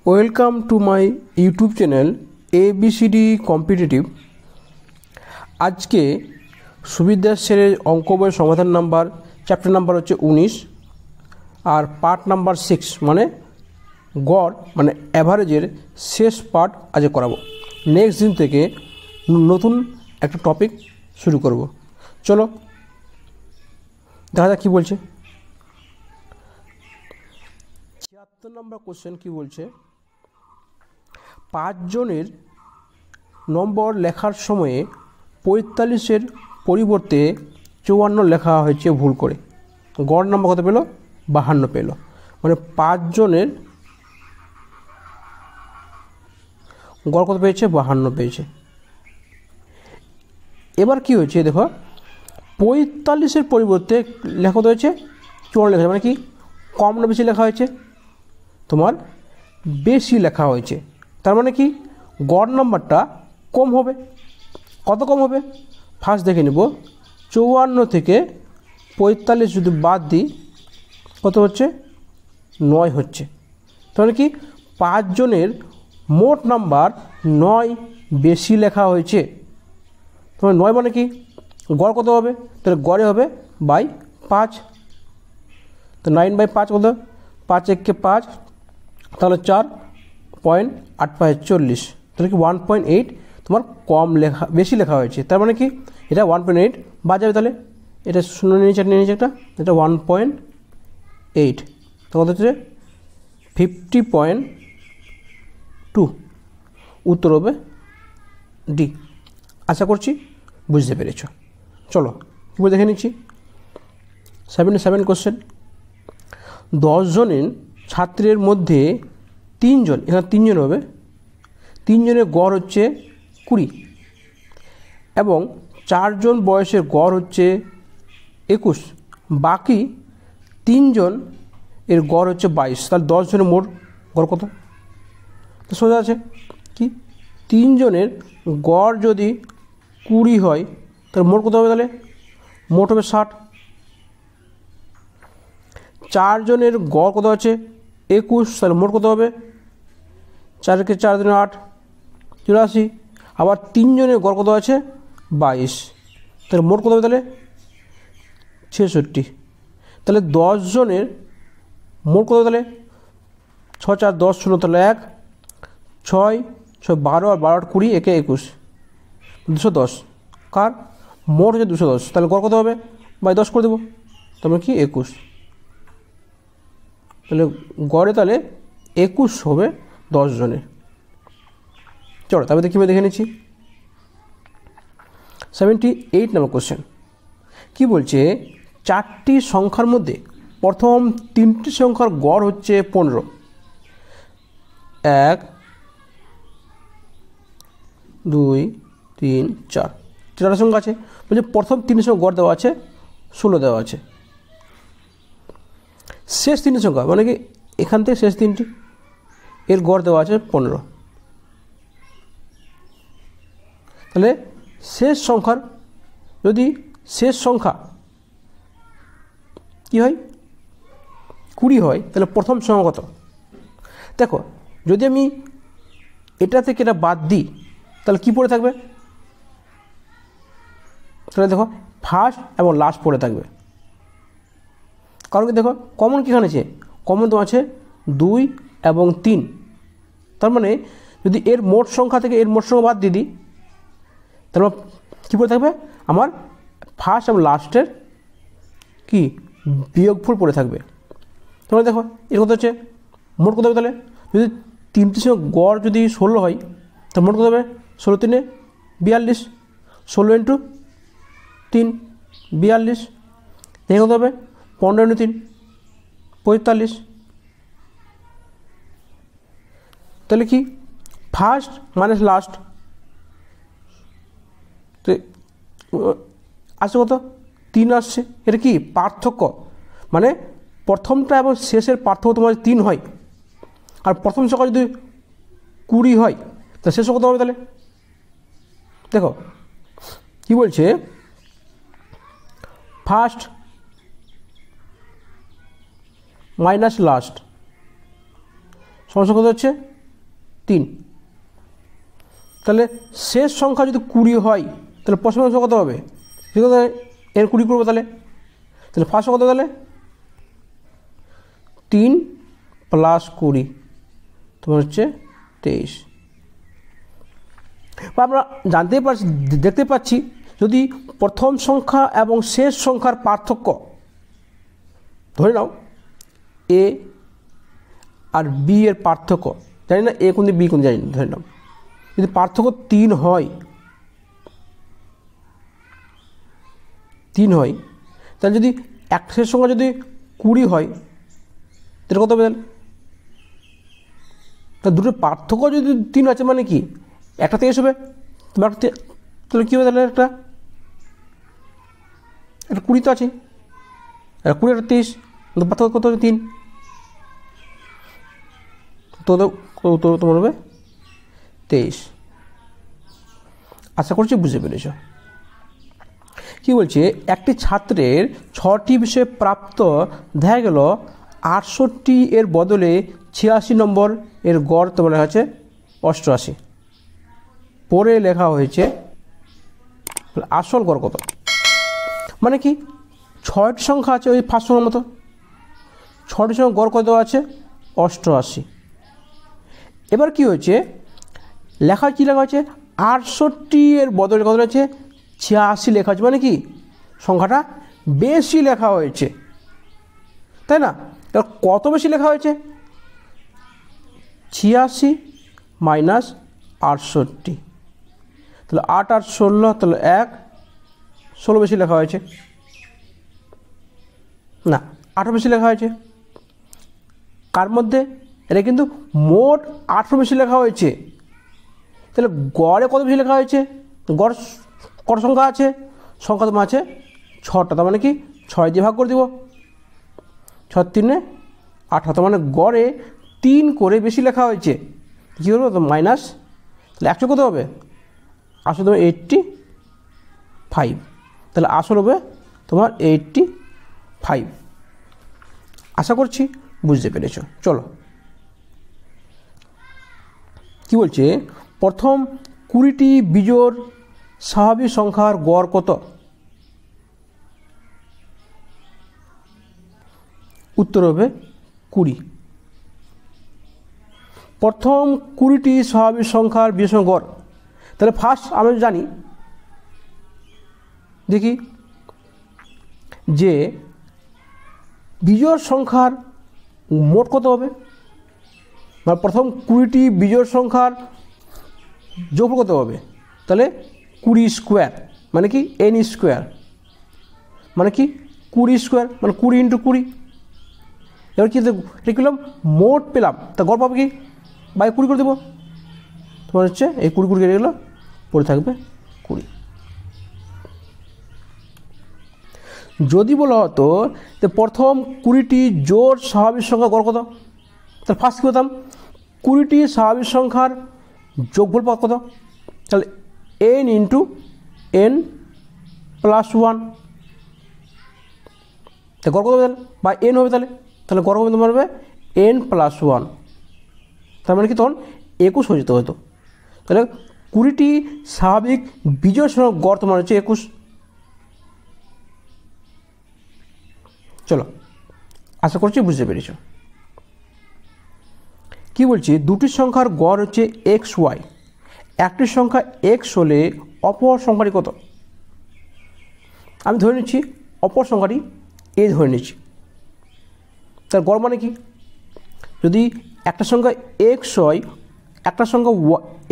Welcome to my YouTube channel ABCD competitive. আজকে সুবিদ্যাস স্যারের অঙ্ক বইয়ের সমাধান নাম্বার চ্যাপ্টার নাম্বার হচ্ছে 19 আর পার্ট নাম্বার 6 মানে গড় মানে অ্যাভারেজের শেষ পার্ট আজ করাবো। নেক্সট দিন থেকে নতুন একটা টপিক শুরু করব। চলো দেখা যাক কী বলছে। 76 নম্বর কোশ্চেন কি বলছে, 5 জনের নম্বর লেখার সময়ে 45-এর পরিবর্তে 54 লেখা হয়েছে ভুল করে। গড় নাম্বার কত পেল? 52 পেল। মানে 5 জনের গড় কত পেয়েছে? 52 পেয়েছে। এবার কি হয়েছে দেখো, 45-এর পরিবর্তে লেখা কত হয়েছে? 54 লেখা, মানে কি কম না বেশি লেখা হয়েছে? তোমার বেশি লেখা হয়েছে। তার মানে কি গড় নাম্বারটা কম হবে। কত কম হবে? ফার্স্ট দেখে নেব, 54 থেকে 45 যদি বাদ দিই কত হচ্ছে? 9 হচ্ছে। তাহলে কি 5 জনের মোট নাম্বার 9 বেশি লেখা হয়েছে। তোমার 9 মানে কি গড় কত হবে? তাহলে গড়ে হবে বাই 5। তো 9/5 কত? 5 1 5, তাহলে 4.85 40। তাহলে কি 1.8 তোমার কম লেখা বেশি লেখা হয়েছে। তার মানে কি এটা 1.8 বাদ যাবে। তাহলে এটা 0 নিয়ে নিচে একটা, এটা 1.8, তখন হচ্ছে 50.2। উত্তর হবে ডি। আশা করছি বুঝতে পেরেছ। চলো কী বলে দেখে নিচ্ছি। 77 কোশ্চেন, 10 জনের ছাত্রের মধ্যে 3 জন, এখানে 3 জন হবে, 3 জনের গড় হচ্ছে 20 এবং 4 জন বয়সের গড় হচ্ছে 21, বাকি 3 জন এর গড় হচ্ছে 22। তাহলে 10 জনের মোট গড় কত? তো সোজা আছে কি 3 জনের গড় যদি 20 হয় তাহলে মোট কত হবে? তাহলে মোট হবে 60। 4 জনের গড় কত আছে? 21, তাহলে মোট কত হবে? 4 কে 4 দিনে 8, 84। আবার 3 জনের গড় কত আছে? 22, তাহলে মোট কত হবে? তাহলে 66। তাহলে 10 জনের মোট কত? তাহলে 6 4 10 0, তাহলে 1 6 6 12 আর 12 20, একে 21, 210। কার মোট হচ্ছে 210, তাহলে গড় কত হবে? বাই 10 করে দেবো, তারপরে কি 21। তাহলে গড়ে তাহলে 21 হবে 10 জনের। চলো তারপরে কীভাবে দেখে নিচ্ছি। 78 নম্বর কোশ্চেন কী বলছে, 4টি সংখ্যার মধ্যে প্রথম 3টি সংখ্যার গড় হচ্ছে 15। 1 2 3 4, 4টা সংখ্যা আছে। বলছে প্রথম 3টি সংখ্যা গড় দেওয়া আছে 16 দেওয়া আছে। শেষ 3টি সংখ্যা মানে কি এখান থেকে শেষ 3টি এর গড় দেওয়া আছে 15। তাহলে শেষ সংখ্যার যদি শেষ সংখ্যা কী হয়? 20 হয়, তাহলে প্রথম সংখ্যা কত? দেখো যদি আমি এটা থেকে এটা বাদ দিই তাহলে কি পড়ে থাকবে? তাহলে দেখো ফার্স্ট এবং লাস্ট পড়ে থাকবে। কারণ কি দেখো কমন কীখানে আছে? কমন তো আছে 2 এবং 3। তার মানে যদি এর মোট সংখ্যা থেকে এর মোট সংখ্যা বাদ দিয়ে দিই তাহলে কী পড়ে থাকবে? আমার ফার্স্ট এবং লাস্টের কি বিয়োগফল পড়ে থাকবে। তাহলে দেখো এর কথা হচ্ছে মোট কত হবে? তাহলে যদি 3টি সংখ্যা গড় যদি 16 হয় তাহলে মোট কত হবে? 16 3 42, 16 ইন্টু 3 42, দেখে কত হবে? 15 ইন্টু 3 45। তাহলে কি ফার্স্ট মাইনাস লাস্ট তো আসছে কত? 3 আসছে। এটা কি পার্থক্য, মানে প্রথমটা এবং শেষের পার্থক্য তোমার 3 হয়। আর প্রথম সংখ্যা যদি 20 হয় তাহলে শেষ কত হবে? তাহলে দেখো কি বলছে, ফার্স্ট মাইনাস লাস্ট সমস্যা কত হচ্ছে? 3। তাহলে শেষ সংখ্যা যদি 20 হয় তাহলে প্রথম সংখ্যা কত হবে? ঠিক আছে, এর 20 করবো তাহলে ফার্স্ট কত? তাহলে 3 + 20 তোমার হচ্ছে 23। আমরা দেখতে পাচ্ছি যদি প্রথম সংখ্যা এবং শেষ সংখ্যার পার্থক্য ধরে নাও এ আর বি এর পার্থক্য, জানি না এ কোন বি কোন জানি না, ধরে নাও যদি পার্থক্য 3 হয় তাহলে যদি এক শেষ সংখ্যা যদি 20 হয় তাহলে কত হবে? তা দুটোর পার্থক্য যদি 3 আছে মানে কি একটা 23 হবে, তাহলে কী হবে? তাহলে একটা 20 তো আছে, 20 একটা 23, পার্থক্য কত হবে? 3। তো তোমার হবে 23। আশা করছি বুঝতে পেরেছ। কি বলছে, একটি ছাত্রের 6টি বিষয়ে প্রাপ্ত দেখা গেল 68 এর বদলে 86 নম্বর এর গড় তোমার আছে 88। পরে লেখা হয়েছে আসল গড় কত? মানে কি 6টি সংখ্যা আছে ওই ফার্স্ট সংখ্যার মতো, 6টি সংখ্যা গড় কত আছে? 88। এবার কি হয়েছে, লেখা হয়েছে 68 এর বদলে কত আছে? 86 লেখা হয়েছে, মানে কি সংখ্যাটা বেশি লেখা হয়েছে, তাই না? এবার কত বেশি লেখা হয়েছে? 86 - 68, তাহলে 8 আর 16, তাহলে 16 বেশি লেখা হয়েছে না, 8 বেশি লেখা হয়েছে। কার মধ্যে? এটা কিন্তু মোট 8 বেশি লেখা হয়েছে। তাহলে গড়ে কত বেশি লেখা হয়েছে? গড় কত সংখ্যা আছে? সংখ্যা তোমার আছে 6টা, তার মানে কি 6 দিয়ে ভাগ করে দিব, 6 × 3 = 18, তার মানে গড়ে 3 করে বেশি লেখা হয়েছে। কী করবো? তো মাইনাস, তাহলে 100 কত হবে? আসলে তোমার 85, তাহলে আসল হবে তোমার 85। আশা করছি বুঝতে পেরেছ। চলো, কি বলছে, প্রথম 20টি বিজোড় স্বাভাবিক সংখ্যার গড় কত? উত্তর হবে 20। প্রথম 20টি স্বাভাবিক সংখ্যার বিজোড় সংখ্যার গড়, তাহলে ফার্স্ট আমরা জানি, দেখি যে বিজোড় সংখ্যার মোট কত হবে, মানে প্রথম 20টি বিজোড় সংখ্যার যোগফল কত হবে? তাহলে 20 স্কোয়ার, মানে কি n স্কোয়ার, মানে কি 20 স্কোয়ার, মানে 20 × 20। এবার কি এটা করলাম, মোট পেলাম, তা গড় পাবো কি? 20 করে দেবো, তোমার হচ্ছে এই 20 কেটে গেলো, পড়ে থাকবে 20। যদি বলা হতো যে প্রথম 20টি জোড় স্বাভাবিক সংখ্যা গড় কত, তাহলে ফার্স্ট কী হতাম, 20টি স্বাভাবিক সংখ্যার যোগফল পাওয়া কত? তাহলে n × n + 1, তা গড় কত হবে? তাহলে বা n হবে, তাহলে গড় হবে তোমার হবে n + 1, তার মানে কি তখন 21 হয়ে যেতে হতো। তাহলে 20টি স্বাভাবিক বিজোড় সংখ্যার গড় তোমার হচ্ছে 21। চলো, আশা করছি বুঝতে পেরেছ। কি বলছি, দুটি সংখ্যার গড় হচ্ছে xy, একটি সংখ্যা x হলে অপর সংখ্যাটি কত? আমি ধরে নিচ্ছি অপর সংখ্যাটি a ধরে নিচ্ছি, তার গড় মানে কি, যদি একটা সংখ্যা x হয়, একটা সংখ্যা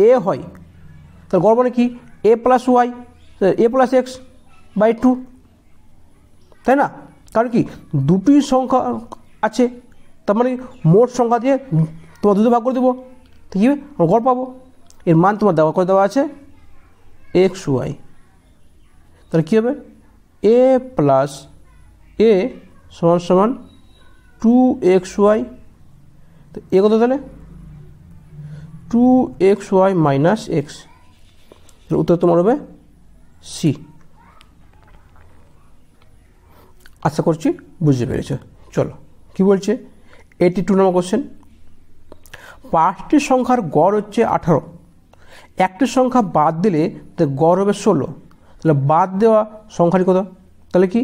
a হয়, তার গড় মানে কি a + y, a + x/2, তাই না? কারণ কি দুটি সংখ্যা আছে, তার মানে মোট সংখ্যা দিয়ে তোমার 2 ভাগ করে দেবো, তো কী হবে? গড় পাবো। এর মান তোমার করে দেওয়া আছে xy, তাহলে কী হবে? a + a = 2xy, তো এ কত? তাহলে 2xy - x, উত্তর তোমার হবে c। আশা করছি বুঝতে পেরেছ। চলো, কি বলছে, 82 নম্বর কোশ্চেন, 5টি সংখ্যার গড় হচ্ছে 18, একটি সংখ্যা বাদ দিলে গড় হবে 16, তাহলে বাদ দেওয়া সংখ্যাটি কত? তাহলে কি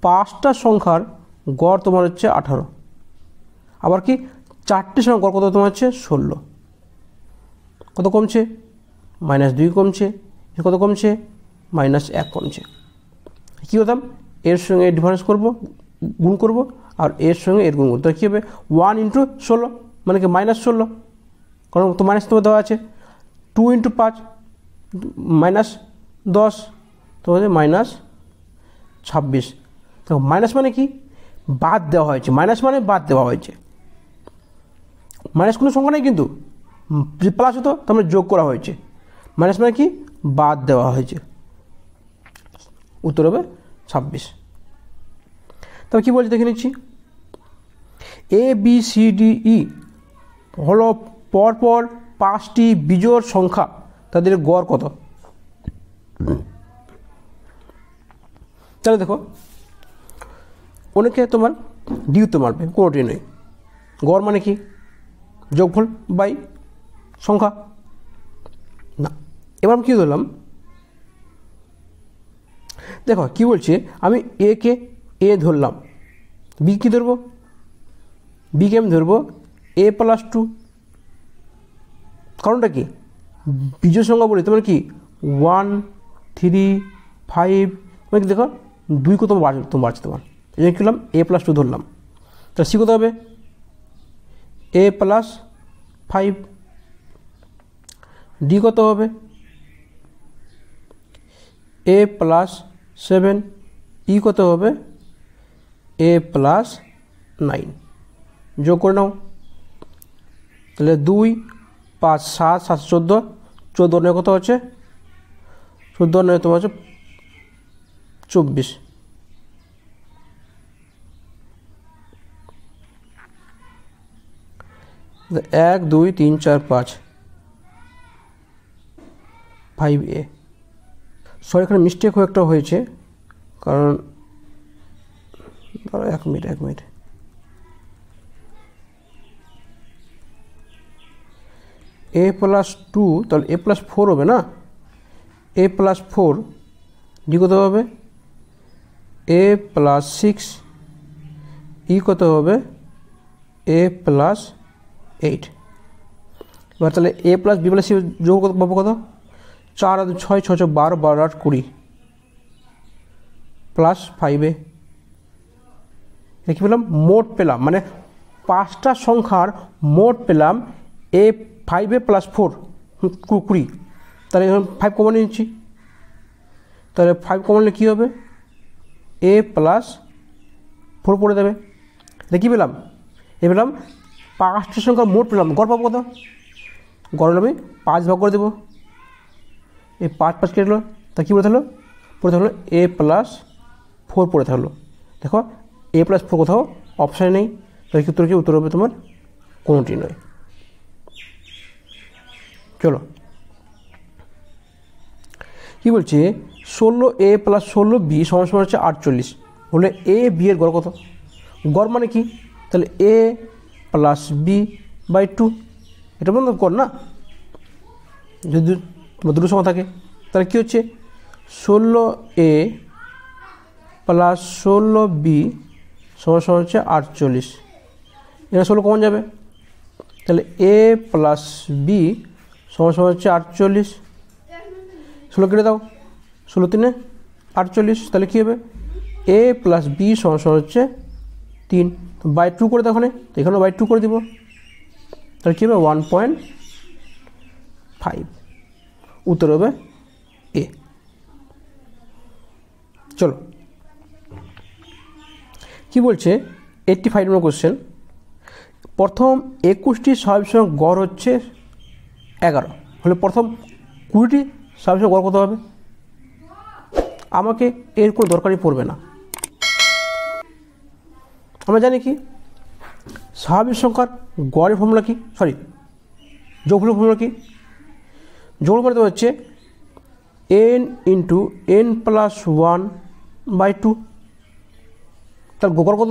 5টা সংখ্যার গড় তোমার হচ্ছে 18, আবার কি 4টি সংখ্যার গড় কত তোমার হচ্ছে 16, কত কমছে? -2 কমছে, কত কমছে? -1 কমছে। কী হতাম? এর সঙ্গে এর ডিফারেন্স করব, গুণ করব, আর এর সঙ্গে এর গুণ করবো, তাহলে কী হবে? 1 × 16 মানে কি -16, কারণ তো মাইনাস তোমার দেওয়া আছে। 2 × 5 -10, তো হচ্ছে -26। তো মাইনাস মানে কি? বাদ দেওয়া হয়েছে, মাইনাস মানে বাদ দেওয়া হয়েছে। মাইনাস কোনো সংখ্যা নেই কিন্তু, প্লাস হতো তার মানে যোগ করা হয়েছে, মাইনাস মানে কি? বাদ দেওয়া হয়েছে। উত্তর হবে 26। তবে কী বলছে দেখে নিচ্ছি। ABCDE হলো পরপর 5টি বিজোড় সংখ্যা, তাদের গড় কত? তাহলে দেখো, অনেকে তোমার ডিউতে মারবে, কোনোটি নেই। গড় মানে কি? যোগফল বাই সংখ্যা না। এবার আমি কী ধরলাম, দেখো কি বলছে, আমি কে এ ধরলাম, বি কী ধরবো? বিকে আমি ধরবো A+2। কারণটা কি? বিজোড় সংখ্যা বলি তোমার কি 1, 3, 5, মানে কি দেখো 2 কত বাড়ছে তোমার, এই জন্য কী করলাম? A+2 ধরলাম। তাহলে সি কত হবে? A+5। ডি কত হবে? A+7। ই কত হবে? A+9। যোগ করে নাও, তাহলে 2, 5, 7, 7, 14, 14 কত হচ্ছে? 14 তোমার হচ্ছে 24। 1, 2, 3, 4, 5, 5A। সরি, এখানে মিস্টেক একটা হয়েছে, কারণ 1 মিনিট। A+2, তাহলে A+4 হবে না? A+4। ডি কত হবে? A+6। ই কত হবে? A+8। এবার তাহলে A+B+C যোগ কত পাবো? কত? 4 আর 6, 6, 6, 12, 12, 8, 20 +5A। কি পেলাম? মোট পেলাম, মানে 5টা সংখ্যার মোট পেলাম A5A+4 20। তাহলে এখন 5 কমন নিচ্ছি, তাহলে 5 কমন নিলে কী হবে? A+4 পড়ে দেবে। এটা কী পেলাম? এ পেলাম 5টা সংখ্যার মোট পেলাম, গড় পাবো কত? গড় আমি 5 ভাগ করে দেবো, এই 5 5 কেটে গেলো, তা কী পড়ে থাকলো? পড়ে থাকলো A+4 পড়ে থাকলো। দেখো A+4 কোথাও অপশানে নেই, তাহলে উত্তর কি? উত্তর হবে তোমার কোনোটি নয়। চলো, কী বলছে? 16A + 16B = হচ্ছে 48, হলে A B এর গড় কত? গড় মানে কি? তাহলে A+B/2, এটা বন্ধ গড় না, যদি দুটো সংখ্যা থাকে। তাহলে কী হচ্ছে? 16A + 16B = হচ্ছে 48। এখানে 16 কমন যাবে, তাহলে A+B = হচ্ছে 48। 16 কেটে দাও, 16 3 48, তাহলে কী হবে? A+B = হচ্ছে 3। /2 করে দাও, এখানেও /2 করে দিব, তাহলে কী হবে? 1.5। উত্তর হবে এ। চলো, কি বলছে? 85 নম্বর কোশ্চেন। প্রথম 21টি স্বাভাবিক সংখ্যার গড় হচ্ছে 11, হলে প্রথম 20টি স্বাভাবিক সংখ্যার গড় কত হবে? আমাকে এর কোনো দরকারই পড়বে না, আমরা জানি কি স্বাভাবিক সংখ্যার গড়ের ফর্মুলা কি, যোগফলের ফর্মুলা কি? যোগফল মানে হচ্ছে n × n + 1/2। তাহলে গড় কত?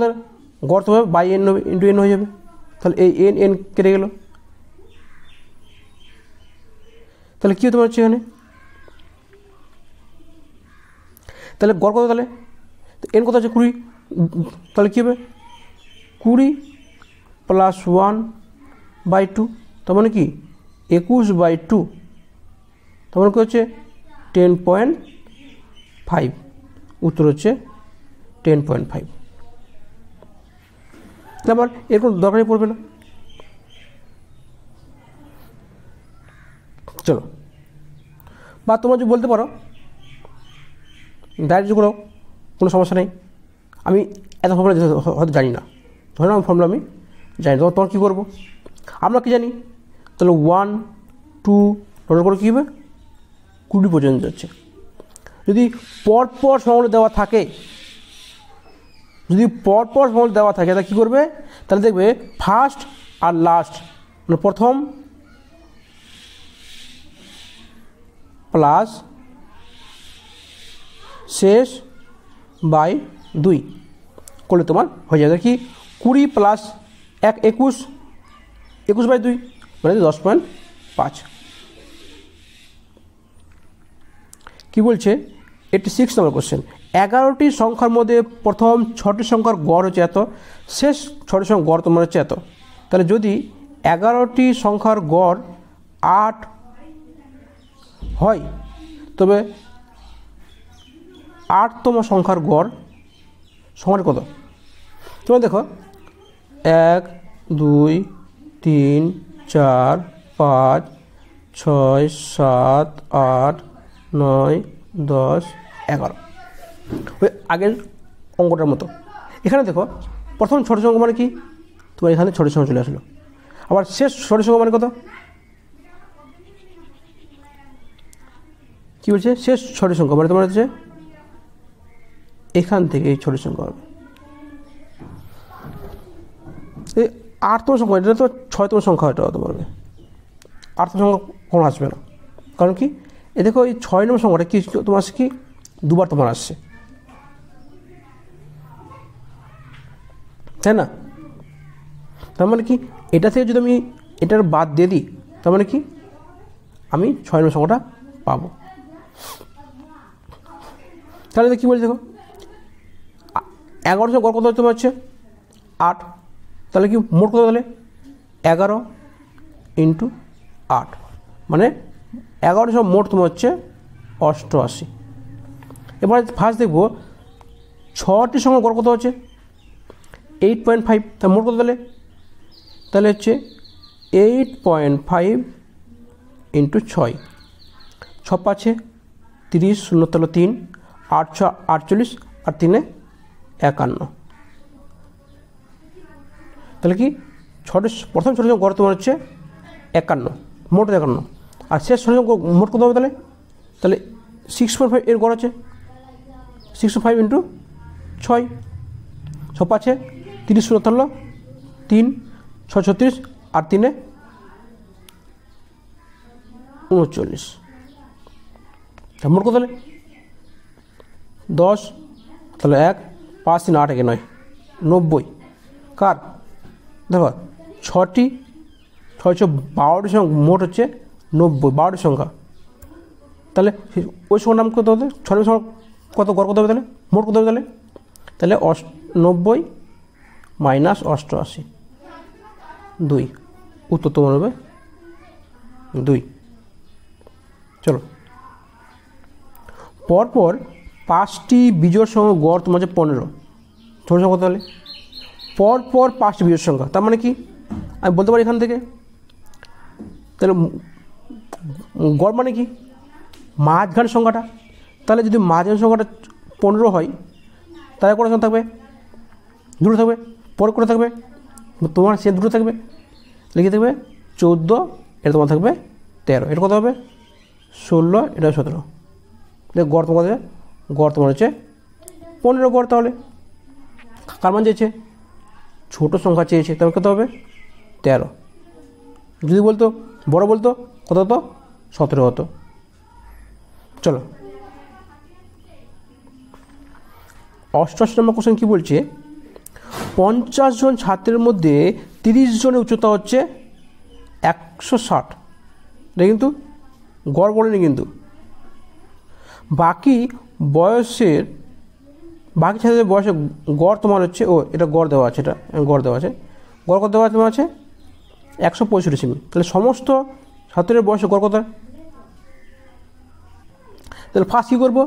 গড় তো হবে n × n হয়ে যাবে, তাহলে এই n কেটে গেল, তাহলে কী হতে পারছে এখানে, তাহলে গড় কত, তাহলে এন কত আছে 20, তাহলে কী হবে 20 + 1/2, তার মানে কি 21/2, তার মানে কী হচ্ছে 10.5, উত্তর হচ্ছে 10.5। তারপর এর কোনো দরকারই পড়বে না। চলো, বা তোমরা যদি বলতে পারো ডাইরেক্ট করো, কোনো সমস্যা নেই, আমি এত ফর্মুলা হয়তো জানি না, ধরে নাও ফর্মুলা আমি জানি, তখন কী করবো, আমরা কি জানি, তাহলে 1 2 টোটাল করে কী হবে 20 পর্যন্ত যাচ্ছে। যদি পরপর ফর্মুলা দেওয়া থাকে, যদি পরপর ফর্মুলা দেওয়া থাকে তাহলে কী করবে, তাহলে দেখবে ফার্স্ট আর লাস্ট, মানে প্রথম প্লাস শেষ বাই 2 করলে তোমার হয়ে যাবে কি 20 + 1 21, 21/2 মানে 10.5। কী বলছে 86 নম্বর কোশ্চেন, 11টি সংখ্যার মধ্যে প্রথম 6টি সংখ্যার গড় হচ্ছে এত, শেষ 6টি সংখ্যার গড় তোমার হচ্ছে এত। তাহলে যদি 11টি সংখ্যার গড় 8 হয়, তবে 8তম সংখ্যার গড় সংখ্যাটা কত, তোমরা দেখো 1 2 3 4 5 6 7 8 9 10 11, ওই আগের অঙ্কটার মতো। এখানে দেখো প্রথম ছোট সংখ্যা মানে কি, তোমার এখানে ছোট সংখ্যা চলে আসলো, আবার শেষ ছোট সংখ্যা মানে কত, কী বলছে শেষ ছোট সংখ্যা মানে তোমার হচ্ছে এখান থেকে এই ছোট সংখ্যা হবে, এই 8তম সংখ্যা, এটা তো 6তম সংখ্যা, এটা হতে পারবে, 8তম সংখ্যা কোনো আসবে না, কারণ কি এ দেখো এই 6 নম্বর সংখ্যাটা কি তোমার আসছে কি দুবার তোমার আসছে, তাই না, তার মানে কি এটা থেকে যদি আমি এটার বাদ দিয়ে দিই, তার মানে কি আমি 6 নম্বর সংখ্যাটা পাবো। তাহলে কী বলছি দেখো 11 গড় কত হতে পারছে 8, তাহলে কি মোট কত, তাহলে 11 × 8 মানে 11 মোট তোমার হচ্ছে 88। এবার ফার্স্ট দেখবো 6টি সংখ্যা গড় কত হচ্ছে 8.5, তা মোট কত, তাহলে হচ্ছে 8.5 × 6, 6 5 30, 0 তাহলে 3, 8 6 48 আর 3 51, তাহলে কি প্রথম ছোট সংখ্যা গড় তোমার হচ্ছে 51, মোট 51, আর শেষ ছোট সংখ্যা মোট কত হবে, তাহলে 6.5 এর গড় আছে 6.5 × 6, 6 5 30, 0 তাহলে 3, 6 36 আর 3 39, মোট কত, 10, তাহলে 1 5 3 8 1 9 90, কার দেখো 6টি 12টি সংখ্যা মোট হচ্ছে 90, 12টি সংখ্যা, তাহলে ওই সংখ্যার নাম কত হবে, 6টি সংখ্যা কত গড় কত হবে, তাহলে মোট কত হবে, তাহলে 90 - 88 2, উত্তর তোমার হবে 2। চলো, পরপর 5টি বিজোড় সংখ্যা গড় তোমার হচ্ছে 15, ছোট সংখ্যা তাহলে পরপর 5টি বিজোড় সংখ্যা, তার মানে কি আমি বলতে পারি এখান থেকে, তাহলে গড় মানে কি মাঝখান সংখ্যাটা, তাহলে যদি মাঝখান সংখ্যাটা 15 হয়, তাহলে কটা সংখ্যা থাকবে, দুটো থাকবে, পরে করে থাকবে তোমার সে দুটো থাকবে, লিখে থাকবে 14, এটা তোমার থাকবে 13, এটা কত হবে 16, এটা 17, দেখ গড় তোমার হচ্ছে 15 গড়, তাহলে কার মান চেয়েছে, ছোটো সংখ্যা চেয়েছে, তাহলে কত হবে 13, যদি বলতো বড় বলতো কত হতো 17 হতো। চলো 88 নম্বর কোশ্চেন কী বলছে, 50 জন ছাত্রের মধ্যে 30 জনের উচ্চতা হচ্ছে 160, এটা কিন্তু গড় বলিনি কিন্তু। বাকি ছাত্রদের বয়সের গড় তোমার হচ্ছে, এটা গড় দেওয়া আছে, গড় কত দেওয়া তোমার আছে 165 সেমি। তাহলে সমস্ত ছাত্রের বয়সের গড় কত? তাহলে ফার্স্ট কী করবো,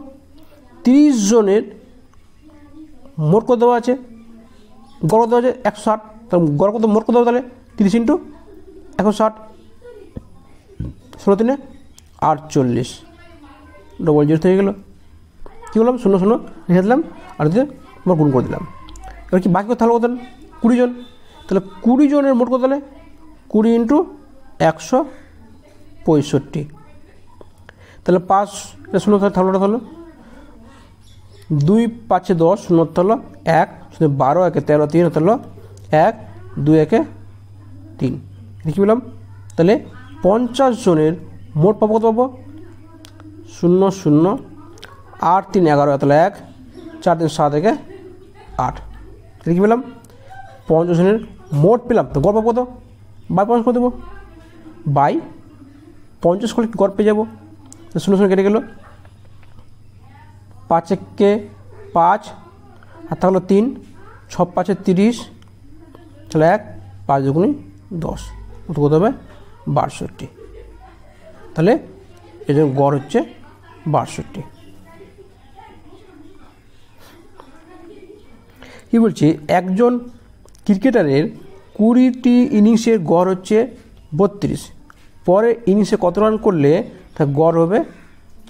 30 জনের মোট কত দেওয়া আছে, গড় কত দেওয়া আছে 160। তাহলে গড় কত, মোট কত দেওয়া, তাহলে 30 × 160, 16 × 48, ডবল জিরো হয়ে গেল। কী করলাম, 0 0 লিখে দিলাম, আর দিয়ে আমরা গুণ করে দিলাম। এবার কি বাকি কথা হলো কত, 20 জন। তাহলে 20 জনের মোট কত, তাহলে 20 × 165। তাহলে 5 0 থাকলো, হলো 2 5 10, 0 হলো 1, 12 1 13, 3 হলো 1, 2 1 3। লিখে পেলাম। তাহলে 50 জনের মোট পাবো কত পাবো, 0 0 8 3 11, তাহলে 1 4 3 7 1 8। লিখে পেলাম 50 জনের মোট পেলাম। তো গড় পাবো কত, বাই 50 করে দেবো, বাই 50 করে গড় পেয়ে যাবো। 0 0 কেটে গেল, 5 1 5, আর তাহলে 3, 6 5 30, তাহলে 1 5 2 10, কত হবে 62। তাহলে এই জন্য গড় হচ্ছে 62। কী বলছি, একজন ক্রিকেটারের 20টি ইনিংসের গড় হচ্ছে 32, পরে ইনিংসে কত রান করলে তার গড় হবে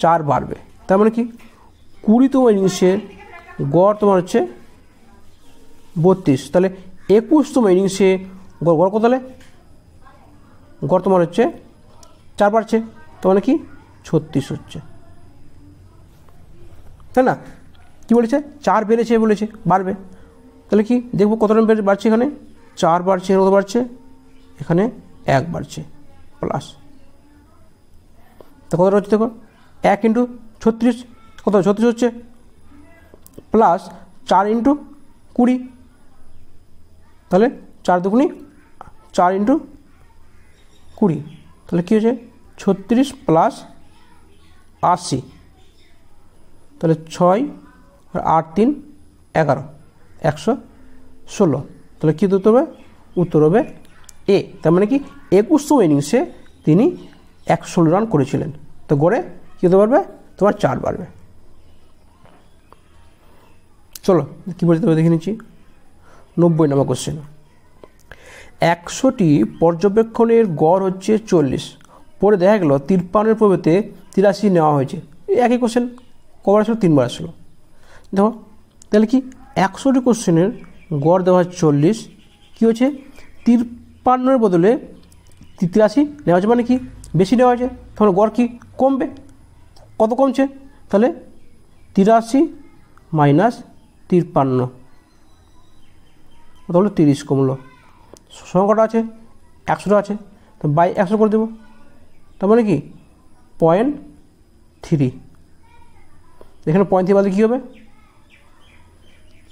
4 বাড়বে। তার মানে কি 20তম ইনিংসের গড় তোমার হচ্ছে 32, তাহলে 21তম ইনিংসে গড় কত, তাহলে গড় তোমার হচ্ছে 4 বাড়ছে, তার মানে কি 36 হচ্ছে, তাই না? কী বলেছে, 4 বেড়েছে বলেছে, বাড়বে। তাহলে কি দেখবো কত রান বাড়ছে, এখানে 4 বাড়ছে, কত বাড়ছে, এখানে 1 বাড়ছে প্লাস, তো কত হচ্ছে দেখো 1 × 36, কত 36 হচ্ছে, প্লাস 4 × 20, তাহলে 4 2 4 × 20, তাহলে কী হচ্ছে 36 প্লাস 80, তাহলে 6 আর 8 3 11, 116। তাহলে কী উত্তর হবে, উত্তর হবে এ। তার মানে কি 21তম ইনিংসে তিনি 116 রান করেছিলেন। তো গড়ে কী হতে পারবে, তোমার 4 বাড়বে। চলো কী বলতে হবে দেখে নিচ্ছি। 90 নম্বর কোশ্চেন, 100টি পর্যবেক্ষণের গড় হচ্ছে 40, পরে দেখা গেল 53-এর পরিবর্তে 83 নেওয়া হয়েছে। একই কোশ্চেন, কবার আসলো, 3 বার আসলো। দেখো তাহলে কি 100টি কোশ্চেনের গড় দেওয়া হয় 40, কী হচ্ছে 53-এর বদলে 83 নেওয়া হয়েছে, মানে কি বেশি নেওয়া হয়েছে, তাহলে গড় কি কমবে, কত কমছে, তাহলে 83 - 53, তাহলে 30 কমলো। সংখ্যাটা আছে 100টা আছে, তো বাই 100 করে দেবো, তার মানে কি 0.3, এখানে 0.3 বাদে কী হবে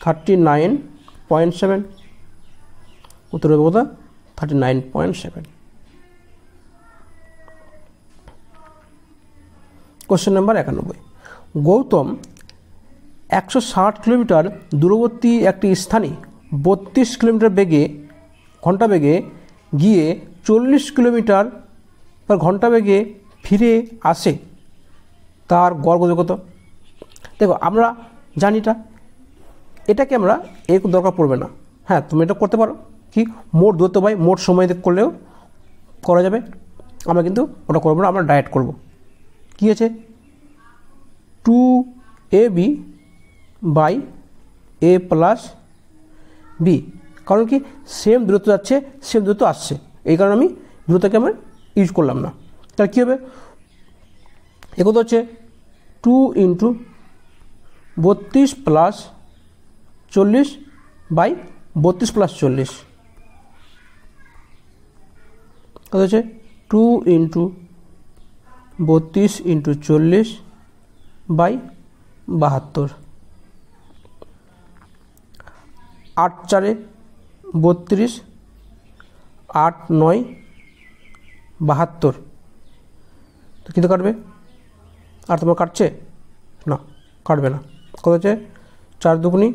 39.7, উত্তর হবে কত 39.7। কোশ্চেন নাম্বার 91, গৌতম 160 কিলোমিটার দূরবর্তী একটি স্থানে 32 কিলোমিটার ঘন্টা বেগে গিয়ে 40 কিলোমিটার ঘন্টা বেগে ফিরে আসে, তার গড় কত? দেখো আমরা জানি এটাকে আমরা দরকার পড়বে না। হ্যাঁ, তুমি এটা করতে পারো, কি মোট দূরত্ব বাই মোট সময় করলেও করা যাবে। আমরা কিন্তু ওটা করবো না, আমরা ডাইরেক্ট করব। কী আছে 2ab by a plus B, কারণ কি সেম দূরত্ব যাচ্ছে, সেম দূরত্ব আসছে, এই কারণে আমি দূরত্বকে আমার ইউজ করলাম না। তাহলে কী হবে, কত হচ্ছে 2 × 32 প্লাস 40 বাই 32 প্লাস 40, কত হচ্ছে 2 × 32 × 40 বাই 72, 8 4 32, 8 9 72, তো কিন্তু কাটবে, আর তোমার কাটছে না, কাটবে না। কত হচ্ছে 4 দুগুনি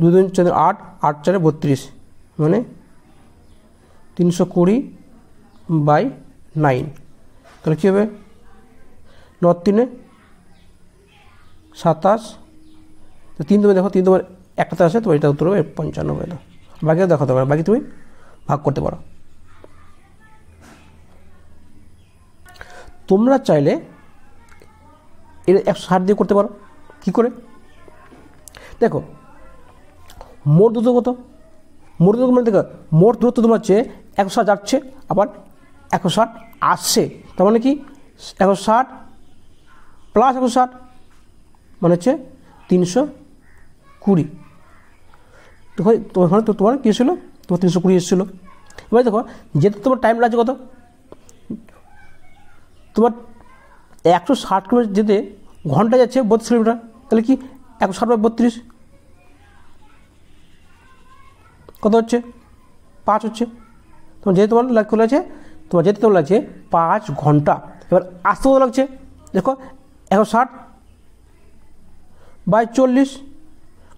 2 2 4 8, 8 4 32, মানে 320/9। তাহলে কী হবে 9 3 27। তো 3 তুমি দেখো, 3 তোমার একটাতে আসে, তো এটা উত্তর হবে 95 দাও। বাকিটা দেখাতে পারো, বাকি তুমি ভাগ করতে পারো। তোমরা চাইলে এর 160 দিয়ে করতে পারো। কী করে দেখো, মোট দূরত্ব কত, মোট দূরত্ব মানে দেখো, মোট দূরত্ব তোমার হচ্ছে 160 যাচ্ছে, আবার 160 আসছে, তার মানে কি 160 প্লাস 160 মানে হচ্ছে 320। দেখো তোমার তো তোমার কী এসেছিলো, তোমার 320 এসেছিলো। এবার দেখো যেহেতু তোমার টাইম লাগছে কত, তোমার 160 কিলোমিটার যেতে ঘন্টা যাচ্ছে 32 কিলোমিটার, তাহলে কি 160/32 কত হচ্ছে 5 হচ্ছে। তোমার যেহেতু তোমার লাগতে লাগছে, তোমার যেতে তোমার লাগছে 5 ঘন্টা। এবার আসতে কত লাগছে দেখো, 160/40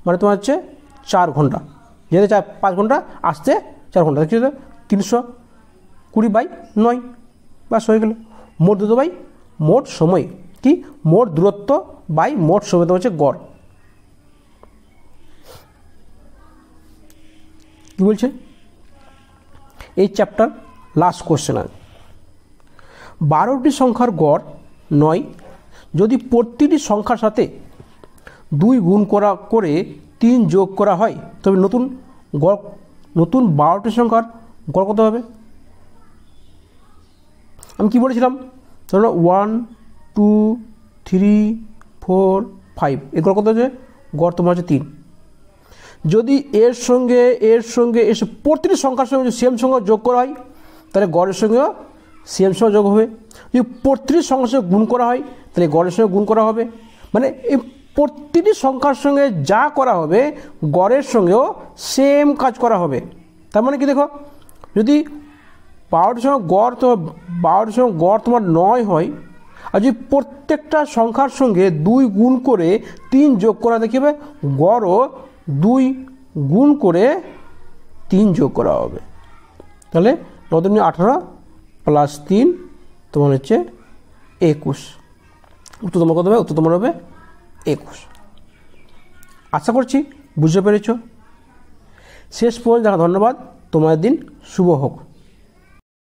মানে তোমার হচ্ছে 4 ঘন্টা। যেতে 5 ঘন্টা, আসতে 4 ঘন্টা, দেখছি 320/9 বাস হয়ে গেল। মোট দূরত্ব বাই মোট সময়, কি মোট দূরত্ব বাই মোট সময় তো হচ্ছে গড়। কী বলছে এই চ্যাপ্টার লাস্ট কোশ্চেন আছে, 12টি সংখ্যার গড় 9, যদি প্রতিটি সংখ্যার সাথে 2 গুণ করে 3 যোগ করা হয়, তবে নতুন 12টি সংখ্যার গড় কত হবে। আমি কি বলেছিলাম, ধরো 1 2 3 4 5, এর গড় কত আছে, গড় তোমার হচ্ছে 3। যদি এর সঙ্গে এসে প্রতিটি সংখ্যার সঙ্গে যদি সেম সংখ্যা যোগ করা হয়, তাহলে গড়ের সঙ্গেও সেম সংখ্যা যোগ হবে। যদি প্রতিটি সংখ্যার সঙ্গে গুণ করা হয়, তাহলে গড়ের সঙ্গে গুণ করা হবে। মানে এই প্রতিটি সংখ্যার সঙ্গে যা করা হবে গড়ের সঙ্গেও সেম কাজ করা হবে। তার মানে কি দেখো, যদি 12টির সঙ্গে গড়, তো 12টির সঙ্গে গড় তোমার 9 হয়, আর যদি প্রত্যেকটা সংখ্যার সঙ্গে 2 গুণ করে 3 যোগ করা দেখি হবে, গড়ও 2 গুণ করে 3 যোগ করা হবে। তাহলে 9 × 18 + 3 তোমার হচ্ছে 21। উত্তর তোমার কত হবে, উত্তর তোমার হবে 21। আশা করছি বুঝতে পেরেছ। শেষ পর্যন্ত দেখা, ধন্যবাদ। তোমার দিন শুভ হোক।